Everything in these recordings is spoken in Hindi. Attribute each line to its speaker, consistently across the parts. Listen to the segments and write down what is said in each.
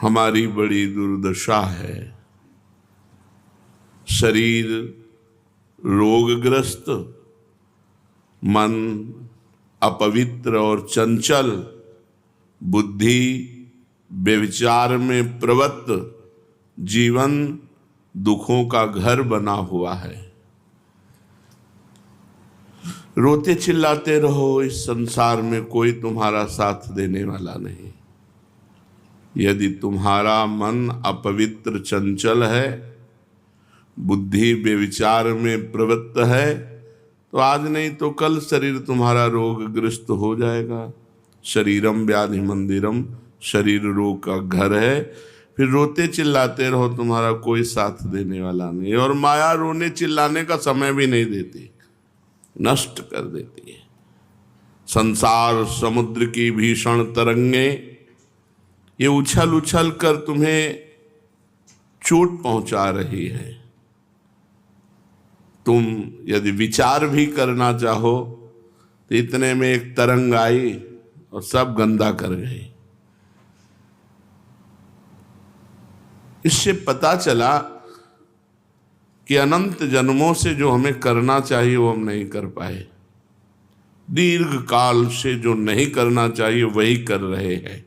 Speaker 1: हमारी बड़ी दुर्दशा है। शरीर रोगग्रस्त, मन अपवित्र और चंचल, बुद्धि व्यभिचार में प्रवृत्त, जीवन दुखों का घर बना हुआ है। रोते चिल्लाते रहो, इस संसार में कोई तुम्हारा साथ देने वाला नहीं। यदि तुम्हारा मन अपवित्र चंचल है, बुद्धि व्यभिचार में प्रवृत्त है, तो आज नहीं तो कल शरीर तुम्हारा रोगग्रस्त हो जाएगा। शरीरम व्याधि मंदिरम, शरीर रोग का घर है। फिर रोते चिल्लाते रहो, तुम्हारा कोई साथ देने वाला नहीं। और माया रोने चिल्लाने का समय भी नहीं देती, नष्ट कर देती है। संसार समुद्र की भीषण तरंगे ये उछल उछल कर तुम्हें चोट पहुंचा रही है। तुम यदि विचार भी करना चाहो तो इतने में एक तरंग आई और सब गंदा कर गई। इससे पता चला कि अनंत जन्मों से जो हमें करना चाहिए वो हम नहीं कर पाए, दीर्घ काल से जो नहीं करना चाहिए वही कर रहे हैं।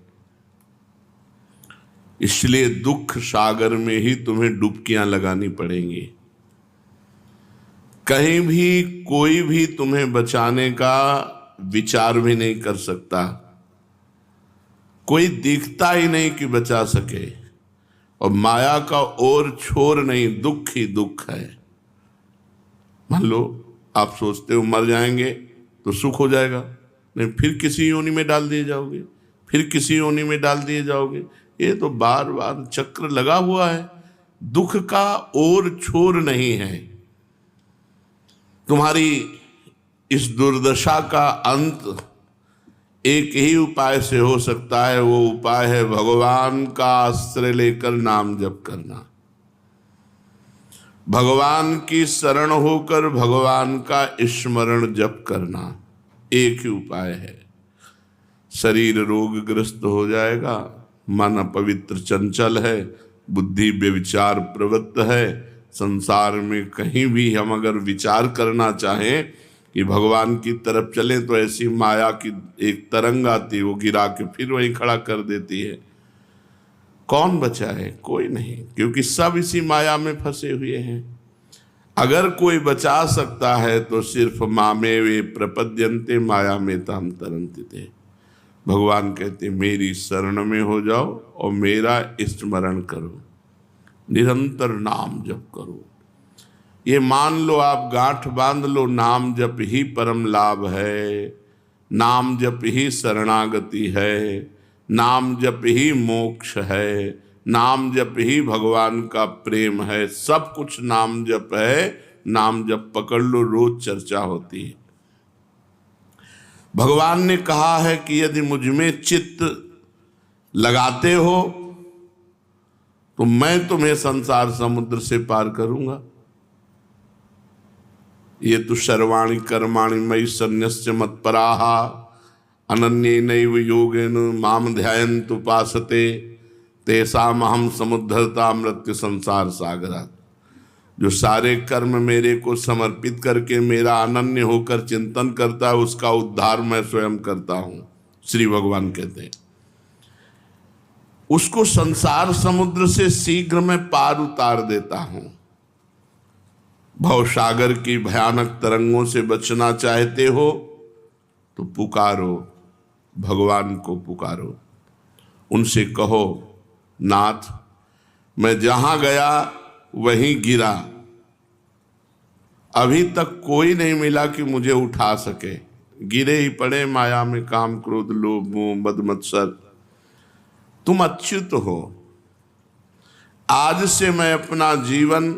Speaker 1: इसलिए दुख सागर में ही तुम्हें डुबकियां लगानी पड़ेंगी। कहीं भी कोई भी तुम्हें बचाने का विचार भी नहीं कर सकता, कोई दिखता ही नहीं कि बचा सके। और माया का और छोर नहीं, दुख ही दुख है। मान लो आप सोचते हो मर जाएंगे तो सुख हो जाएगा, नहीं फिर किसी योनि में डाल दिए जाओगे, फिर किसी योनि में डाल दिए जाओगे। ये तो बार बार चक्र लगा हुआ है। दुख का और छोर नहीं है। तुम्हारी इस दुर्दशा का अंत एक ही उपाय से हो सकता है। वो उपाय है भगवान का आश्रय लेकर नाम जप करना, भगवान की शरण होकर भगवान का स्मरण जप करना। एक ही उपाय है। शरीर रोगग्रस्त हो जाएगा, मन अपवित्र चंचल है, बुद्धि व्यभिचार प्रवृत्त है। संसार में कहीं भी हम अगर विचार करना चाहें कि भगवान की तरफ चलें तो ऐसी माया की एक तरंग आती, वो गिरा के फिर वहीं खड़ा कर देती है। कौन बचाए? कोई नहीं, क्योंकि सब इसी माया में फंसे हुए हैं। अगर कोई बचा सकता है तो सिर्फ मामे वे प्रपद्यन्ते माया में ताम तरन्ति थे। भगवान कहते मेरी शरण में हो जाओ और मेरा स्मरण करो, निरंतर नाम जप करो। ये मान लो, आप गांठ बांध लो, नाम जप ही परम लाभ है, नाम जप ही शरणागति है, नाम जप ही मोक्ष है, नाम जप ही भगवान का प्रेम है। सब कुछ नाम जप है। नाम जप पकड़ लो, रोज चर्चा होती है। भगवान ने कहा है कि यदि मुझ में चित्त लगाते हो तो मैं तुम्हें संसार समुद्र से पार करूंगा। ये तो सर्वाणि कर्माणि मयि सन्न्यस्य मत्पराः अनन्येनैव योगेन माम ध्यायन्तु उपासते तेषामहं समुद्धरता मृत्यु संसार सागरात्। जो सारे कर्म मेरे को समर्पित करके मेरा अनन्य होकर चिंतन करता है, उसका उद्धार मैं स्वयं करता हूं। श्री भगवान कहते हैं उसको संसार समुद्र से शीघ्र मैं पार उतार देता हूं। भवसागर की भयानक तरंगों से बचना चाहते हो तो पुकारो, भगवान को पुकारो। उनसे कहो नाथ मैं जहां गया वहीं गिरा, अभी तक कोई नहीं मिला कि मुझे उठा सके। गिरे ही पड़े माया में, काम क्रोध लोभ मोह मद मत्सर। तुम अच्युत हो। आज से मैं अपना जीवन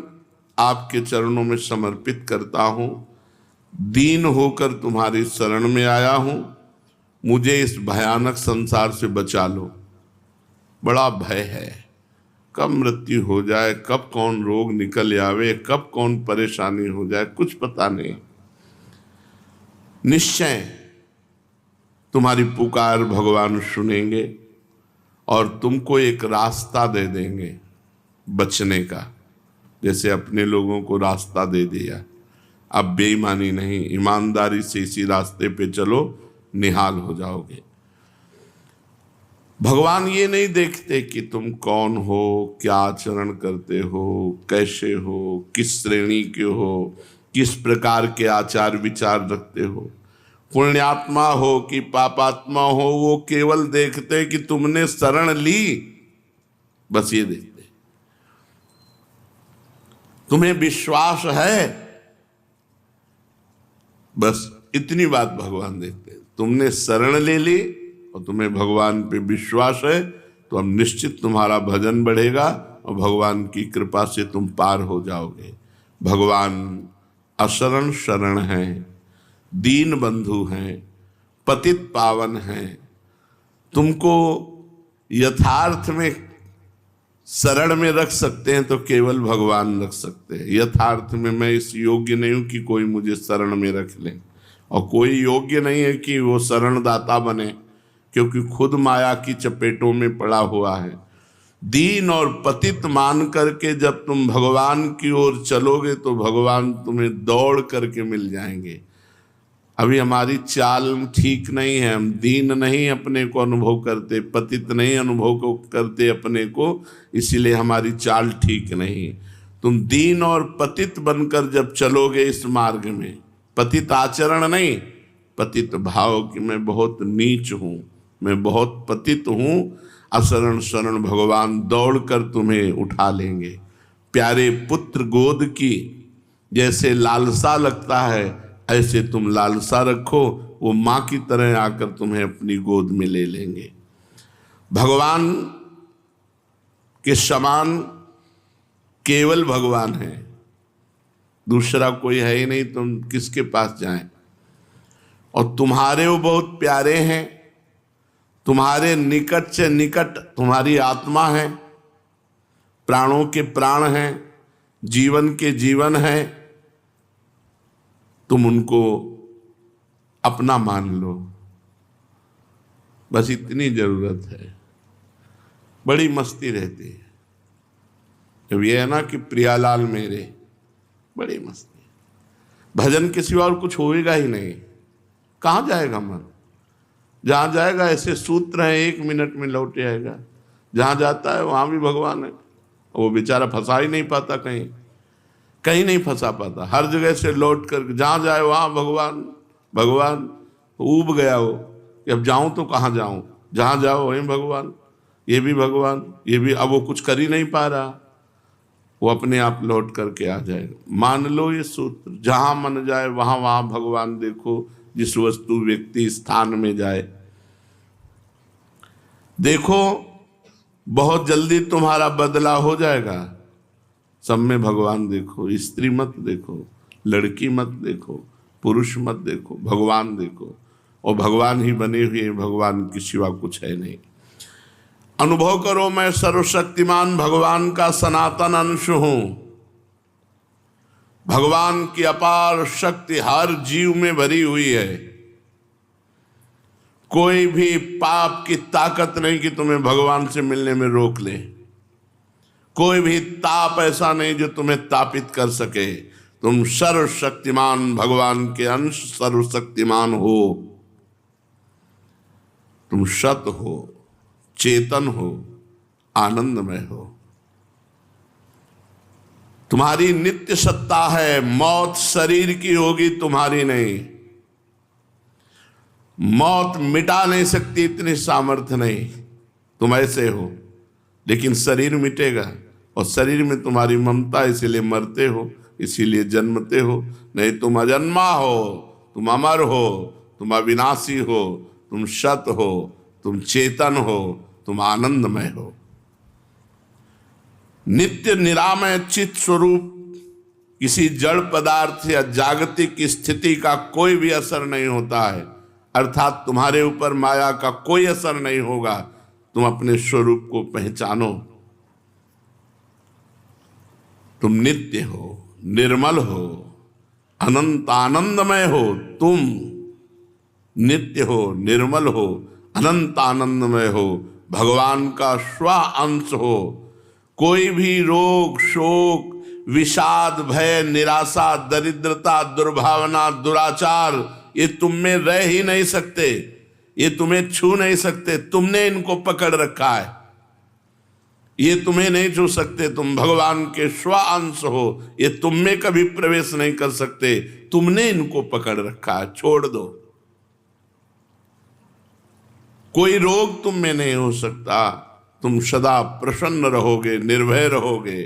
Speaker 1: आपके चरणों में समर्पित करता हूं। दीन होकर तुम्हारी शरण में आया हूं। मुझे इस भयानक संसार से बचा लो। बड़ा भय है, कब मृत्यु हो जाए, कब कौन रोग निकल आवे, कब कौन परेशानी हो जाए, कुछ पता नहीं। निश्चय तुम्हारी पुकार भगवान सुनेंगे और तुमको एक रास्ता दे देंगे बचने का, जैसे अपने लोगों को रास्ता दे दिया। अब बेईमानी नहीं, ईमानदारी से इसी रास्ते पे चलो, निहाल हो जाओगे। भगवान ये नहीं देखते कि तुम कौन हो, क्या आचरण करते हो, कैसे हो, किस श्रेणी के हो, किस प्रकार के आचार विचार रखते हो, पुण्यात्मा हो कि पापात्मा हो। वो केवल देखते कि तुमने शरण ली, बस ये देखते। तुम्हें विश्वास है, बस इतनी बात भगवान देखते हैं। तुमने शरण ले ली और तुम्हें भगवान पे विश्वास है, तो अब निश्चित तुम्हारा भजन बढ़ेगा और भगवान की कृपा से तुम पार हो जाओगे। भगवान अशरण शरण हैं, दीन बंधु हैं, पतित पावन हैं। तुमको यथार्थ में शरण में रख सकते हैं तो केवल भगवान रख सकते हैं। यथार्थ में मैं इस योग्य नहीं हूं कि कोई मुझे शरण में रख ले, और कोई योग्य नहीं है कि वो शरणदाता बने, क्योंकि खुद माया की चपेटों में पड़ा हुआ है। दीन और पतित मान करके जब तुम भगवान की ओर चलोगे तो भगवान तुम्हें दौड़ करके मिल जाएंगे। अभी हमारी चाल ठीक नहीं है, हम दीन नहीं अपने को अनुभव करते, पतित नहीं अनुभव को करते अपने को, इसीलिए हमारी चाल ठीक नहीं। तुम दीन और पतित बनकर जब चलोगे इस मार्ग में, पतित आचरण नहीं, पतित भाव कि मैं बहुत नीच हूँ, मैं बहुत पतित हूँ, अशरण शरण भगवान दौड़कर तुम्हें उठा लेंगे। प्यारे पुत्र गोद की जैसे लालसा लगता है, ऐसे तुम लालसा रखो, वो माँ की तरह आकर तुम्हें अपनी गोद में ले लेंगे। भगवान के समान केवल भगवान है, दूसरा कोई है ही नहीं, तुम किसके पास जाएं। और तुम्हारे वो बहुत प्यारे हैं, तुम्हारे निकट से निकट तुम्हारी आत्मा है, प्राणों के प्राण हैं, जीवन के जीवन है। तुम उनको अपना मान लो, बस इतनी जरूरत है। बड़ी मस्ती रहती है जब ये है ना कि प्रियालाल मेरे, बड़ी मस्ती। भजन के सिवा और कुछ होएगा ही नहीं, कहाँ जाएगा मन? जहाँ जाएगा ऐसे सूत्र हैं, 1 मिनट में लौट आएगा। जहाँ जाता है वहाँ भी भगवान है, वो बेचारा फंसा ही नहीं पाता, कहीं नहीं फंसा पाता, हर जगह से लौट कर जहाँ जाए वहाँ भगवान भगवान। ऊब गया वो कि अब जाऊँ तो कहाँ जाऊँ, जहाँ जाओ वहीं भगवान, ये भी भगवान, ये भी। अब वो कुछ कर ही नहीं पा रहा, वो अपने आप लौट करके आ जाएगा। मान लो ये सूत्र, जहाँ मन जाए वहाँ वहाँ भगवान देखो, जिस वस्तु व्यक्ति स्थान में जाए। देखो बहुत जल्दी तुम्हारा बदला हो जाएगा। सब में भगवान देखो, स्त्री मत देखो, लड़की मत देखो, पुरुष मत देखो, भगवान देखो। और भगवान ही बने हुए, भगवान के सिवा कुछ है नहीं। अनुभव करो मैं सर्वशक्तिमान भगवान का सनातन अंश हूं। भगवान की अपार शक्ति हर जीव में भरी हुई है। कोई भी पाप की ताकत नहीं कि तुम्हें भगवान से मिलने में रोक ले। कोई भी ताप ऐसा नहीं जो तुम्हें तापित कर सके। तुम सर्वशक्तिमान भगवान के अंश, सर्वशक्तिमान हो। तुम सत हो, चेतन हो, आनंदमय हो। तुम्हारी नित्य सत्ता है, मौत शरीर की होगी, तुम्हारी नहीं। मौत मिटा नहीं सकती, इतनी सामर्थ्य नहीं। तुम ऐसे हो, लेकिन शरीर मिटेगा, और शरीर में तुम्हारी ममता, इसीलिए मरते हो, इसीलिए जन्मते हो। नहीं, तुम अजन्मा हो, तुम अमर हो, तुम अविनाशी हो, तुम सत हो, तुम चेतन हो, तुम आनंदमय हो। नित्य निरामय चित स्वरूप किसी जड़ पदार्थ या जागतिक स्थिति का कोई भी असर नहीं होता है, अर्थात तुम्हारे ऊपर माया का कोई असर नहीं होगा। तुम अपने स्वरूप को पहचानो। तुम नित्य हो, निर्मल हो, अनंत आनंदमय हो। तुम नित्य हो, निर्मल हो, अनंत आनंदमय हो। भगवान का स्व अंश हो, कोई भी रोग शोक विषाद भय निराशा दरिद्रता दुर्भावना दुराचार ये तुम में रह ही नहीं सकते, ये तुम्हें छू नहीं सकते। तुमने इनको पकड़ रखा है, ये तुम्हें नहीं छू सकते। तुम भगवान के स्व अंश हो, ये तुम में कभी प्रवेश नहीं कर सकते। तुमने इनको पकड़ रखा है, छोड़ दो। कोई रोग तुम में नहीं हो सकता। तुम सदा प्रसन्न रहोगे, निर्भय रहोगे,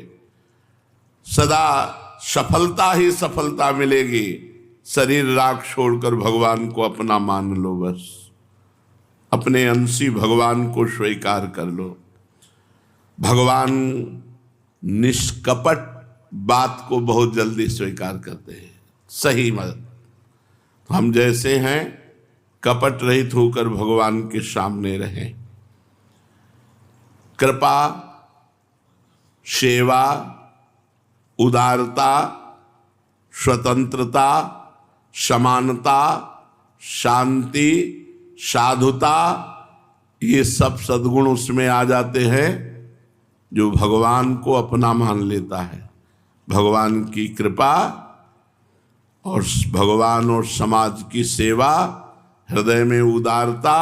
Speaker 1: सदा सफलता ही सफलता मिलेगी। शरीर राख छोड़कर भगवान को अपना मान लो, बस अपने अंशी भगवान को स्वीकार कर लो। भगवान निष्कपट बात को बहुत जल्दी स्वीकार करते हैं, सही मत। हम जैसे हैं कपट रहित होकर भगवान के सामने रहें। कृपा, सेवा, उदारता, स्वतंत्रता, समानता, शांति, साधुता, ये सब सद्गुण उसमें आ जाते हैं जो भगवान को अपना मान लेता है। भगवान की कृपा और भगवान और समाज की सेवा, हृदय में उदारता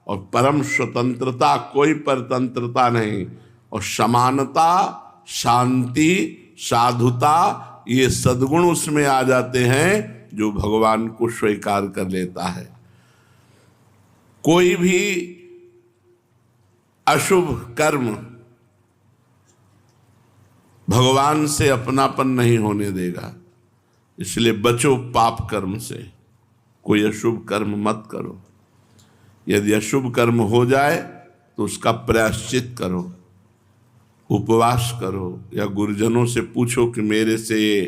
Speaker 1: और परम स्वतंत्रता, कोई परतंत्रता नहीं, और समानता, शांति, साधुता, ये सद्गुण उसमें आ जाते हैं जो भगवान को स्वीकार कर लेता है। कोई भी अशुभ कर्म भगवान से अपनापन नहीं होने देगा, इसलिए बचो पाप कर्म से। कोई अशुभ कर्म मत करो। यदि अशुभ कर्म हो जाए तो उसका प्रायश्चित करो, उपवास करो, या गुरुजनों से पूछो कि मेरे से ये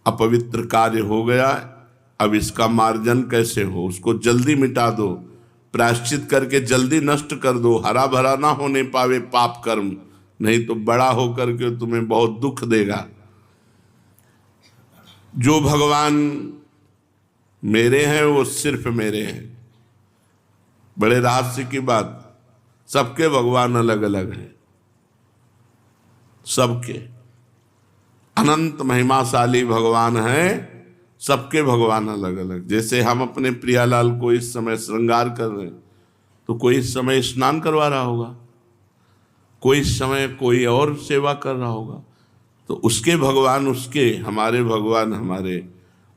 Speaker 1: अपवित्र कार्य हो गया, अब इसका मार्जन कैसे हो, उसको जल्दी मिटा दो, प्रायश्चित करके जल्दी नष्ट कर दो। हरा भरा ना होने पावे पाप कर्म, नहीं तो बड़ा होकर के तुम्हें बहुत दुख देगा। जो भगवान मेरे हैं वो सिर्फ मेरे हैं। बड़े रहस्य की बात, सबके भगवान अलग अलग हैं, सबके अनंत महिमाशाली भगवान हैं, सबके भगवान अलग अलग। जैसे हम अपने प्रियालाल को इस समय श्रृंगार कर रहे हैं, तो कोई इस समय स्नान करवा रहा होगा, कोई इस समय कोई और सेवा कर रहा होगा, तो उसके भगवान उसके, हमारे भगवान हमारे,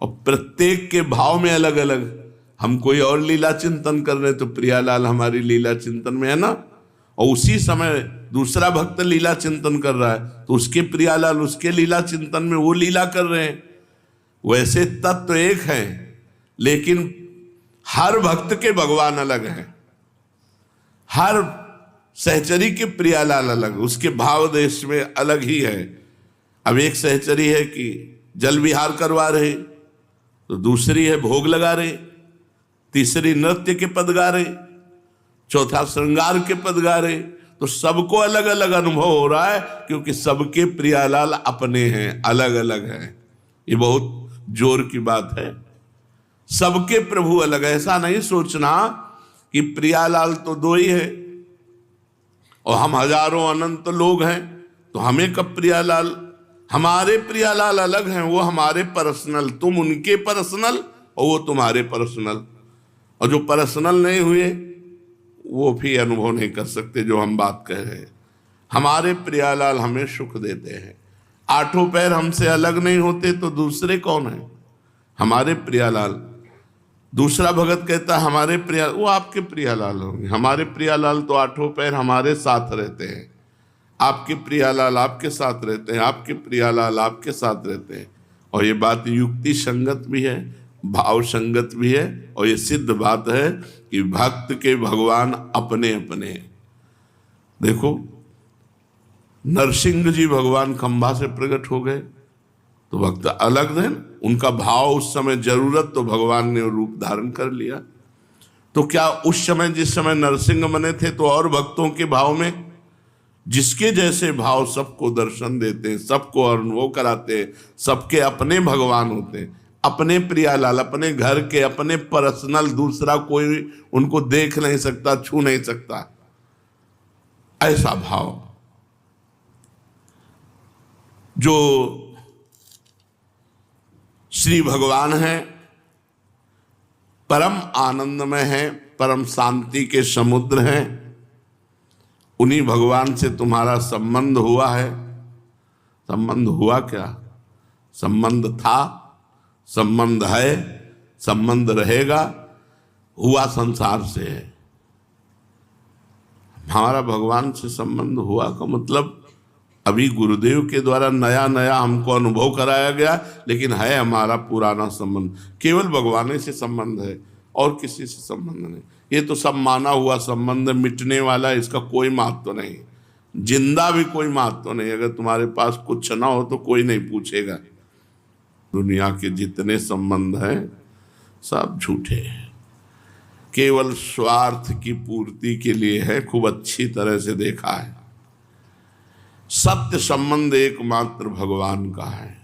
Speaker 1: और प्रत्येक के भाव में अलग अलग। हम कोई और लीला चिंतन कर रहे हैं तो प्रियालाल हमारी लीला चिंतन में है ना, और उसी समय दूसरा भक्त लीला चिंतन कर रहा है तो उसके प्रियालाल उसके लीला चिंतन में वो लीला कर रहे हैं। वैसे तत्व एक है, लेकिन हर भक्त के भगवान अलग हैं, हर सहचरी के प्रियालाल अलग, उसके भाव देश में अलग ही है। अब एक सहचरी है कि जल विहार करवा रहे, तो दूसरी है भोग लगा रहे, तीसरी नृत्य के पद गा रहे, चौथा श्रृंगार के पद गा रहे। तो सबको अलग अलग अनुभव हो रहा है, क्योंकि सबके प्रियालाल अपने हैं, अलग अलग हैं। ये बहुत जोर की बात है। सबके प्रभु अलग है। ऐसा नहीं सोचना कि प्रियालाल तो दो ही है और हम हजारों अनंत लोग हैं, तो हमें कब प्रियालाल। हमारे प्रियालाल अलग हैं, वो हमारे पर्सनल, तुम उनके पर्सनल और वो तुम्हारे पर्सनल। और जो पर्सनल नहीं हुए वो भी अनुभव नहीं कर सकते जो हम बात कह रहे हैं। हमारे प्रियालाल हमें सुख देते हैं। आठों पैर हमसे अलग नहीं होते तो दूसरे कौन है? हमारे प्रियालाल। दूसरा भगत कहता है हमारे प्रिया, वो आपके प्रियालाल होंगे। हमारे प्रियालाल तो आठों पैर हमारे साथ रहते हैं, आपके प्रियालाल आपके साथ रहते हैं, आपके प्रियालाल आपके साथ रहते हैं। और ये बात युक्ति संगत भी है, भाव संगत भी है, और ये सिद्ध बात है कि भक्त के भगवान अपने अपने हैं। देखो नरसिंह जी भगवान खंभा से प्रकट हो गए तो भक्त अलग है, उनका भाव उस समय जरूरत तो भगवान ने रूप धारण कर लिया। तो क्या उस समय जिस समय नरसिंह बने थे तो और भक्तों के भाव में जिसके जैसे भाव सबको दर्शन देते हैं, सबको अनुभव कराते हैं, सबके अपने भगवान होते हैं, अपने प्रियालाल, अपने घर के, अपने पर्सनल, दूसरा कोई उनको देख नहीं सकता, छू नहीं सकता। ऐसा भाव जो श्री भगवान है, परम आनंदमय है, परम शांति के समुद्र हैं, उन्हीं भगवान से तुम्हारा संबंध हुआ है। संबंध हुआ क्या? संबंध था, संबंध है, संबंध रहेगा, हुआ संसार से है। हमारा भगवान से संबंध हुआ का मतलब अभी गुरुदेव के द्वारा नया नया हमको अनुभव कराया गया, लेकिन है हमारा पुराना संबंध। केवल भगवान से संबंध है और किसी से संबंध नहीं। ये तो सब माना हुआ संबंध, मिटने वाला, इसका कोई महत्व नहीं। जिंदा भी कोई महत्व नहीं। अगर तुम्हारे पास कुछ ना हो तो कोई नहीं पूछेगा। दुनिया के जितने संबंध हैं सब झूठे हैं, केवल स्वार्थ की पूर्ति के लिए है। खूब अच्छी तरह से देखा है। सत्य संबंध एकमात्र भगवान का है।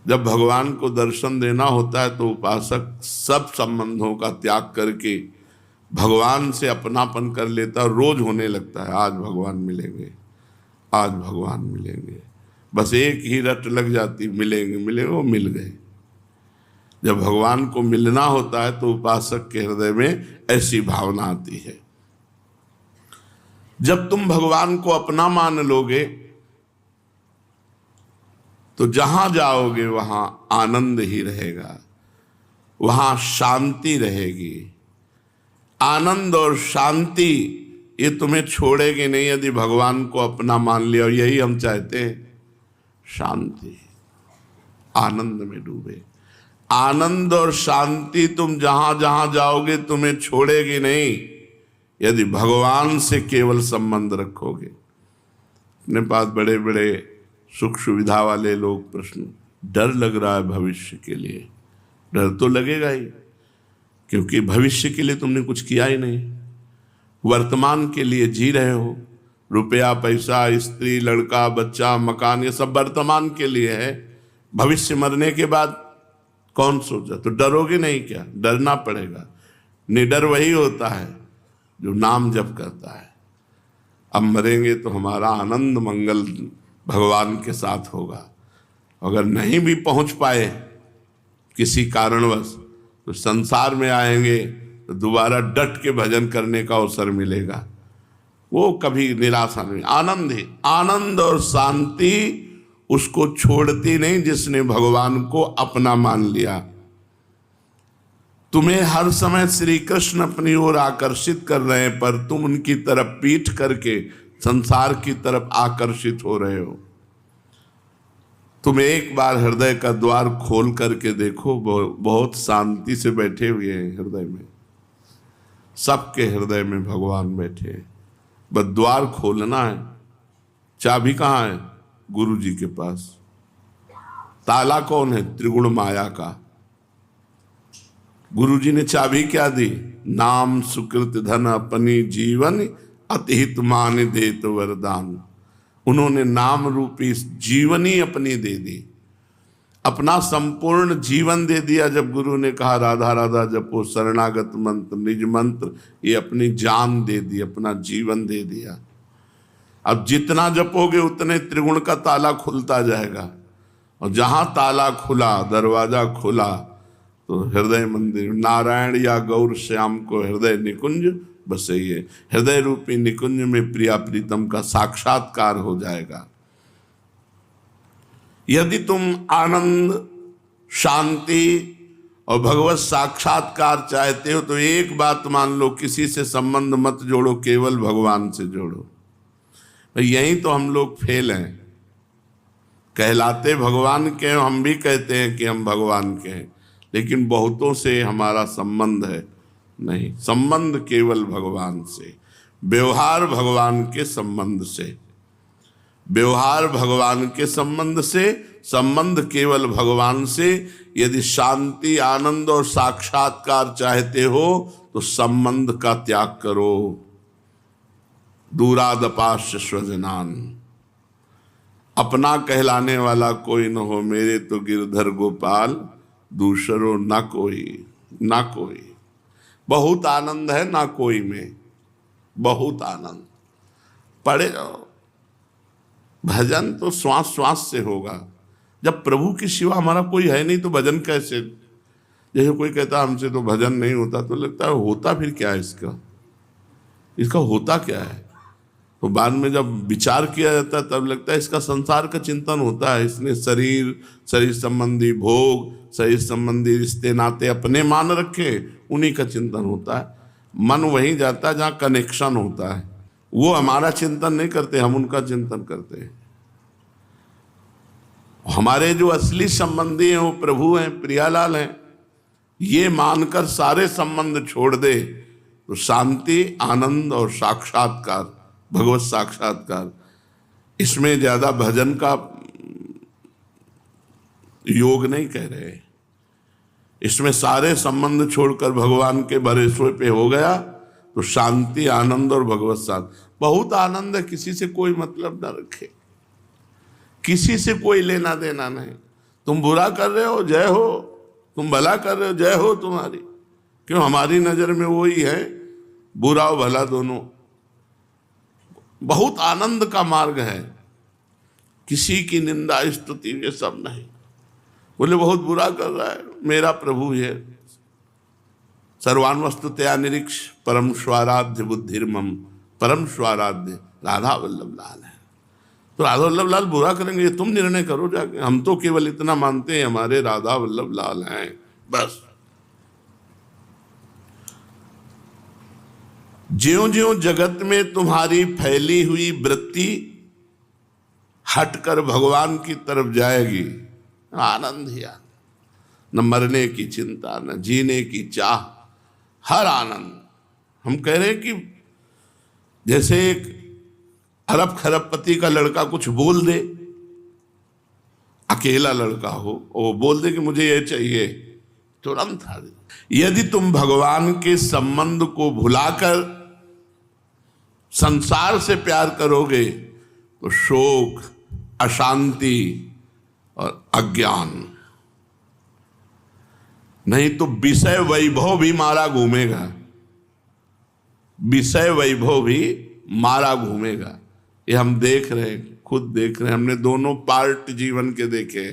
Speaker 1: जब भगवान को दर्शन देना होता है तो उपासक सब संबंधों का त्याग करके भगवान से अपनापन कर लेता है। रोज होने लगता है, आज भगवान मिलेंगे, आज भगवान मिलेंगे। बस एक ही रट लग जाती, मिलेंगे मिलेंगे, वो मिल गए। जब भगवान को मिलना होता है तो उपासक के हृदय में ऐसी भावना आती है। जब तुम भगवान को अपना मान लोगे तो जहां जाओगे वहां आनंद ही रहेगा, वहां शांति रहेगी। आनंद और शांति ये तुम्हें छोड़ेगी नहीं यदि भगवान को अपना मान लिया। और यही हम चाहते हैं, शांति, आनंद में डूबे। आनंद और शांति तुम जहां जहां जाओगे तुम्हें छोड़ेगी नहीं यदि भगवान से केवल संबंध रखोगे। अपने पास बड़े बड़े सुख सुविधा वाले लोग प्रश्न, डर लग रहा है भविष्य के लिए। डर तो लगेगा ही, क्योंकि भविष्य के लिए तुमने कुछ किया ही नहीं। वर्तमान के लिए जी रहे हो। रुपया, पैसा, स्त्री, लड़का, बच्चा, मकान, ये सब वर्तमान के लिए है। भविष्य मरने के बाद कौन सोचा? तो डरोगे नहीं क्या? डरना पड़ेगा। निडर वही होता है जो नाम जप करता है। अब मरेंगे तो हमारा आनंद मंगल भगवान के साथ होगा। अगर नहीं भी पहुंच पाए किसी कारणवश तो संसार में आएंगे तो दोबारा डट के भजन करने का अवसर मिलेगा। वो कभी निराशा नहीं। आनंद ही आनंद और शांति उसको छोड़ती नहीं जिसने भगवान को अपना मान लिया। तुम्हें हर समय श्री कृष्ण अपनी ओर आकर्षित कर रहे हैं, पर तुम उनकी तरफ पीठ करके संसार की तरफ आकर्षित हो रहे हो। तुम एक बार हृदय का द्वार खोल करके देखो, बहुत शांति से बैठे हुए हैं हृदय में। सबके हृदय में भगवान बैठे हैं, बस द्वार खोलना है। चाबी कहाँ है? गुरु जी के पास। ताला कौन है? त्रिगुण माया का। गुरु जी ने चाबी क्या दी? नाम सुकृत धन अपनी जीवन अतिहित मान दे तो वरदान। उन्होंने नाम रूपी जीवन ही अपनी दे दी, अपना संपूर्ण जीवन दे दिया। जब गुरु ने कहा राधा राधा जपो शरणागत मंत्र निज मंत्र, ये अपनी जान दे दी, अपना जीवन दे दिया। अब जितना जपोगे उतने त्रिगुण का ताला खुलता जाएगा। और जहां ताला खुला, दरवाजा खुला, तो हृदय मंदिर। नारायण या गौर श्याम को हृदय निकुंज बसइए। हृदय रूपी निकुंज में प्रिया प्रीतम का साक्षात्कार हो जाएगा। यदि तुम आनंद, शांति और भगवत साक्षात्कार चाहते हो तो एक बात मान लो, किसी से संबंध मत जोड़ो, केवल भगवान से जोड़ो। यही तो हम लोग फेल हैं। कहलाते भगवान के, हम भी कहते हैं कि हम भगवान के हैं, लेकिन बहुतों से हमारा संबंध है नहीं। संबंध केवल भगवान से, व्यवहार भगवान के संबंध से, व्यवहार भगवान के संबंध से, संबंध केवल भगवान से। यदि शांति, आनंद और साक्षात्कार चाहते हो तो संबंध का त्याग करो। दूरादपाश्य स्वजनान, अपना कहलाने वाला कोई न हो, मेरे तो गिरधर गोपाल दूसरो ना कोई, ना कोई। बहुत आनंद है ना कोई में। बहुत आनंद। पड़े रहो। भजन तो श्वास श्वास से होगा। जब प्रभु की सिवा हमारा कोई है नहीं तो भजन कैसे? जैसे कोई कहता हमसे तो भजन नहीं होता, तो लगता है होता फिर क्या है इसका होता क्या है? तो बाद में जब विचार किया जाता है तब लगता है इसका संसार का चिंतन होता है। इसने शरीर संबंधी भोग, शरीर संबंधी रिश्ते नाते अपने मान रखे, उन्हीं का चिंतन होता है। मन वहीं जाता है जहाँ कनेक्शन होता है। वो हमारा चिंतन नहीं करते, हम उनका चिंतन करते हैं। हमारे जो असली संबंधी हैं वो प्रभु हैं, प्रियालाल हैं। ये मानकर सारे संबंध छोड़ दे तो शांति, आनंद और साक्षात्कार, भगवत साक्षात्कार, इसमें ज्यादा भजन का योग नहीं कह रहे। इसमें सारे संबंध छोड़कर भगवान के भरोसे पे हो गया तो शांति, आनंद और भगवत साथ। बहुत आनंद है, किसी से कोई मतलब ना रखे, किसी से कोई लेना देना नहीं। तुम बुरा कर रहे हो, जय हो। तुम भला कर रहे हो, जय हो तुम्हारी। क्यों? हमारी नजर में वही है, बुरा और भला दोनों। बहुत आनंद का मार्ग है। किसी की निंदा स्तुति ये सब नहीं। बोले बहुत बुरा कर रहा है, मेरा प्रभु है। सर्वान वस्तुतया निरीक्ष परम स्वाराध्य बुद्धिर्मम। परम स्वाराध्य राधा वल्लभ लाल है। तो राधा वल्लभ लाल बुरा करेंगे, ये तुम निर्णय करो जाके। हम तो केवल इतना मानते हैं हमारे राधा वल्लभ लाल हैं, बस। ज्यों ज्यों जगत में तुम्हारी फैली हुई वृत्ति हटकर भगवान की तरफ जाएगी, आनंद ही आनंद। न मरने की चिंता, न जीने की चाह, हर आनंद। हम कह रहे हैं कि जैसे एक अरब खरबपति का लड़का कुछ बोल दे, अकेला लड़का हो, वो बोल दे कि मुझे ये चाहिए, तुरंत आ जाए। यदि तुम भगवान के संबंध को भुलाकर संसार से प्यार करोगे तो शोक, अशांति और अज्ञान, नहीं तो विषय वैभव भी मारा घूमेगा। विषय वैभव भी मारा घूमेगा। ये हम देख रहे हैं, खुद देख रहे हैं। हमने दोनों पार्ट जीवन के देखे।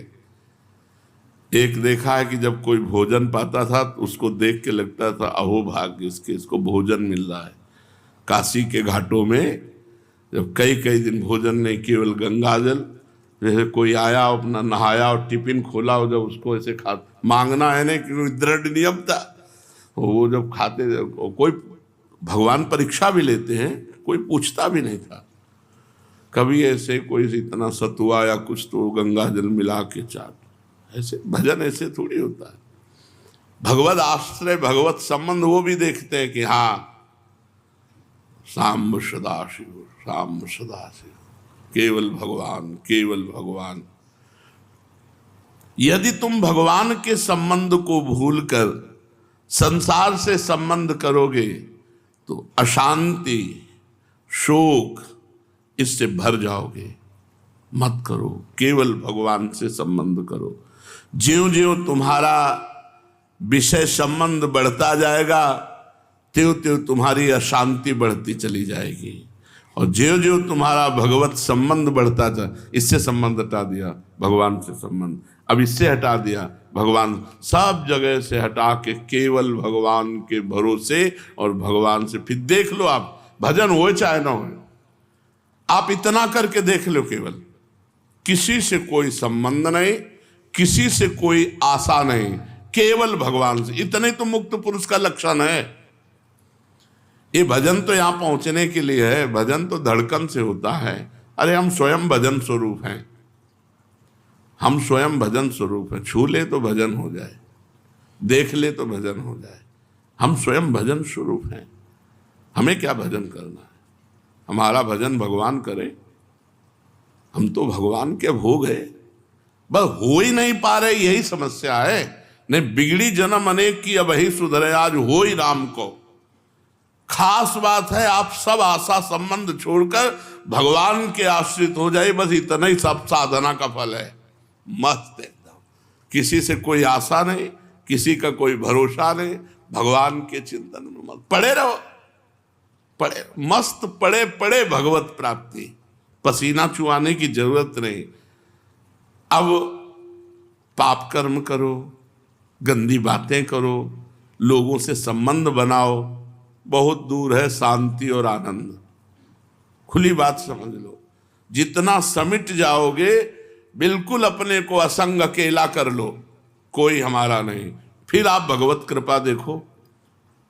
Speaker 1: एक देखा है कि जब कोई भोजन पाता था तो उसको देख के लगता था अहो भाग्य इसको भोजन मिल रहा है। काशी के घाटों में जब कई कई दिन भोजन नहीं, केवल गंगा जल, जैसे कोई आया अपना नहाया और टिफिन खोला और जब उसको ऐसे खा मांगना है ना, क्योंकि दृढ़ नियम था। वो जब खाते, कोई भगवान परीक्षा भी लेते हैं, कोई पूछता भी नहीं था कभी ऐसे कोई इतना सतुआ या कुछ तो गंगा जल मिला के चाट। ऐसे भजन ऐसे थोड़ी होता है। भगवत आश्रय, भगवत संबंध वो भी देखते हैं कि हाँ साम्ब सदाशिव, साम्ब सदाशिव, केवल भगवान, केवल भगवान। यदि तुम भगवान के संबंध को भूलकर संसार से संबंध करोगे तो अशांति, शोक, इससे भर जाओगे। मत करो, केवल भगवान से संबंध करो। ज्यों ज्यों तुम्हारा विषय संबंध बढ़ता जाएगा त्यों त्यों तुम्हारी अशांति बढ़ती चली जाएगी। और ज्यों ज्यों तुम्हारा भगवत संबंध बढ़ता जा, इससे संबंध हटा दिया, भगवान से संबंध, अब इससे हटा दिया, भगवान, सब जगह से हटा के केवल भगवान के भरोसे और भगवान से। फिर देख लो आप, भजन हो चाहे ना हो, आप इतना करके देख लो, केवल किसी से कोई संबंध नहीं, किसी से कोई आशा नहीं, केवल भगवान से। इतने तो मुक्त पुरुष का लक्षण है। ये भजन तो यहां पहुंचने के लिए है। भजन तो धड़कन से होता है। अरे हम स्वयं भजन स्वरूप हैं, हम स्वयं भजन स्वरूप हैं। छू ले तो भजन हो जाए, देख ले तो भजन हो जाए। हम स्वयं भजन स्वरूप हैं। हमें क्या भजन करना है? हमारा भजन भगवान करे। हम तो भगवान के भोग है, बस हो ही नहीं पा रहे, यही समस्या है। नहीं बिगड़ी जन्म अनेक की, अब ही सुधरे आज हो ही राम को। खास बात है आप सब आशा संबंध छोड़कर भगवान के आश्रित हो जाए, बस इतना ही सब साधना का फल है। मस्त एकदम, किसी से कोई आशा नहीं, किसी का कोई भरोसा नहीं, भगवान के चिंतन में मत पड़े रहो, पड़े मस्त पड़े पड़े भगवत प्राप्ति, पसीना चुआने की जरूरत नहीं। अब पाप कर्म करो, गंदी बातें करो, लोगों से संबंध बनाओ, बहुत दूर है शांति और आनंद। खुली बात समझ लो, जितना समिट जाओगे, बिल्कुल अपने को असंग अकेला कर लो, कोई हमारा नहीं, फिर आप भगवत कृपा देखो,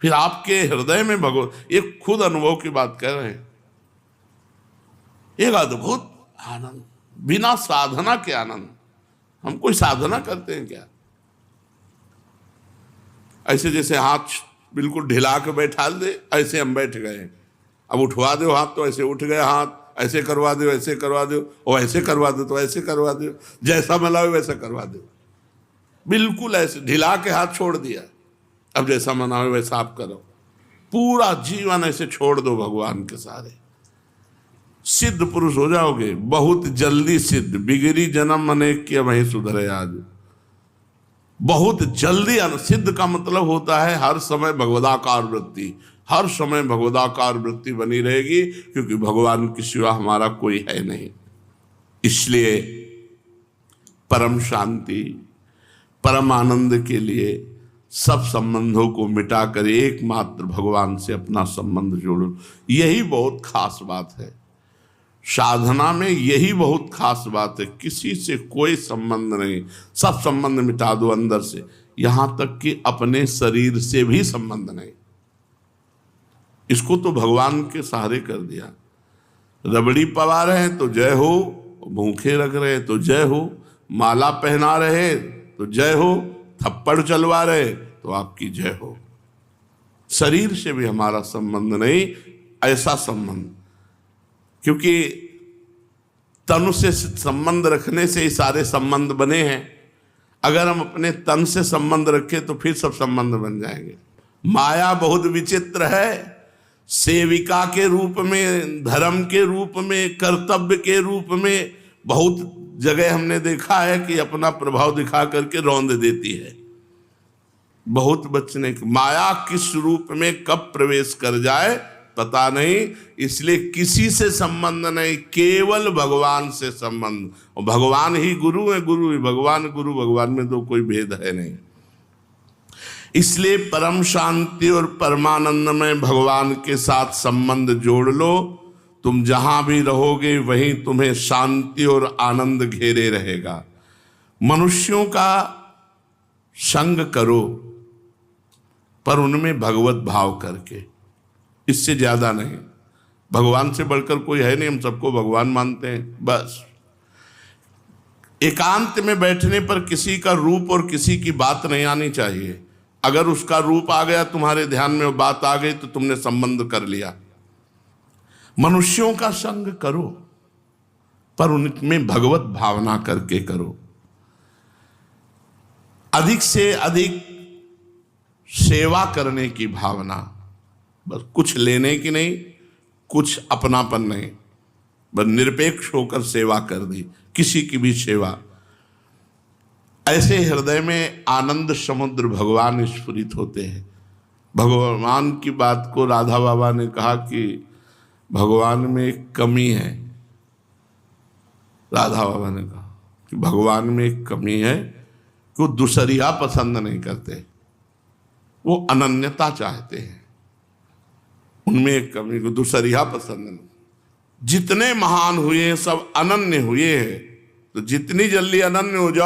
Speaker 1: फिर आपके हृदय में भगवत, ये खुद अनुभव की बात कह रहे हैं। एक अद्भुत आनंद, बिना साधना के आनंद। हम कोई साधना करते हैं क्या? ऐसे जैसे हाथ बिल्कुल ढिला के बैठा दे, ऐसे हम बैठ गए। अब उठवा दो हाथ तो ऐसे उठ गए हाथ, ऐसे करवा दो ऐसे करवा दो, और ऐसे करवा दो तो ऐसे करवा दो, जैसा मनाओ वैसा करवा दो। बिल्कुल ऐसे ढिला के हाथ छोड़ दिया, अब जैसा मनाओ वैसा आप करो। पूरा जीवन ऐसे छोड़ दो भगवान के सारे, सिद्ध पुरुष हो जाओगे बहुत जल्दी। सिद्ध बिगड़ी जन्म अनेक के वहीं सुधरे आज। बहुत जल्दी सिद्ध का मतलब होता है हर समय भगवदाकार वृत्ति, हर समय भगवदाकार वृत्ति बनी रहेगी, क्योंकि भगवान के सिवा हमारा कोई है नहीं। इसलिए परम शांति, परम आनंद के लिए सब संबंधों को मिटाकर एकमात्र भगवान से अपना संबंध जोड़ो। यही बहुत खास बात है साधना में, यही बहुत खास बात है। किसी से कोई संबंध नहीं, सब संबंध मिटा दो अंदर से, यहां तक कि अपने शरीर से भी संबंध नहीं। इसको तो भगवान के सहारे कर दिया। रबड़ी पवा रहे हैं तो जय हो, भूखे रख रहे हैं तो जय हो, माला पहना रहे तो जय हो, थप्पड़ चलवा रहे तो आपकी जय हो। शरीर से भी हमारा संबंध नहीं, ऐसा संबंध, क्योंकि तन से संबंध रखने से ही सारे संबंध बने हैं। अगर हम अपने तन से संबंध रखें तो फिर सब संबंध बन जाएंगे। माया बहुत विचित्र है, सेविका के रूप में, धर्म के रूप में, कर्तव्य के रूप में बहुत जगह हमने देखा है कि अपना प्रभाव दिखा करके रौंद देती है। बहुत बचने की, माया किस रूप में कब प्रवेश कर जाए पता नहीं। इसलिए किसी से संबंध नहीं, केवल भगवान से संबंध। और भगवान ही गुरु है, गुरु ही भगवान, गुरु भगवान में तो कोई भेद है नहीं। इसलिए परम शांति और परमानंद में भगवान के साथ संबंध जोड़ लो। तुम जहां भी रहोगे वहीं तुम्हें शांति और आनंद घेरे रहेगा। मनुष्यों का संग करो, पर उनमें भगवत भाव करके, इससे ज्यादा नहीं। भगवान से बढ़कर कोई है नहीं, हम सबको भगवान मानते हैं बस। एकांत में बैठने पर किसी का रूप और किसी की बात नहीं आनी चाहिए। अगर उसका रूप आ गया तुम्हारे ध्यान में, वो बात आ गई, तो तुमने संबंध कर लिया। मनुष्यों का संग करो, पर उनमें भगवत भावना करके करो। अधिक से अधिक सेवा करने की भावना, बस कुछ लेने की नहीं, कुछ अपनापन नहीं, बस निरपेक्ष होकर सेवा कर दी, किसी की भी सेवा। ऐसे हृदय में आनंद समुद्र भगवान स्फुरित होते हैं। भगवान की बात को राधा बाबा ने कहा कि भगवान में एक कमी है। राधा बाबा ने कहा कि भगवान में एक कमी है कि वो दूसरिया पसंद नहीं करते, वो अनन्यता चाहते हैं। उनमें एक कमी को दूसरिया पसंद नहीं। जितने महान हुए सब अनन्य हुए हैं, तो जितनी जल्दी अनन्य हो जाओ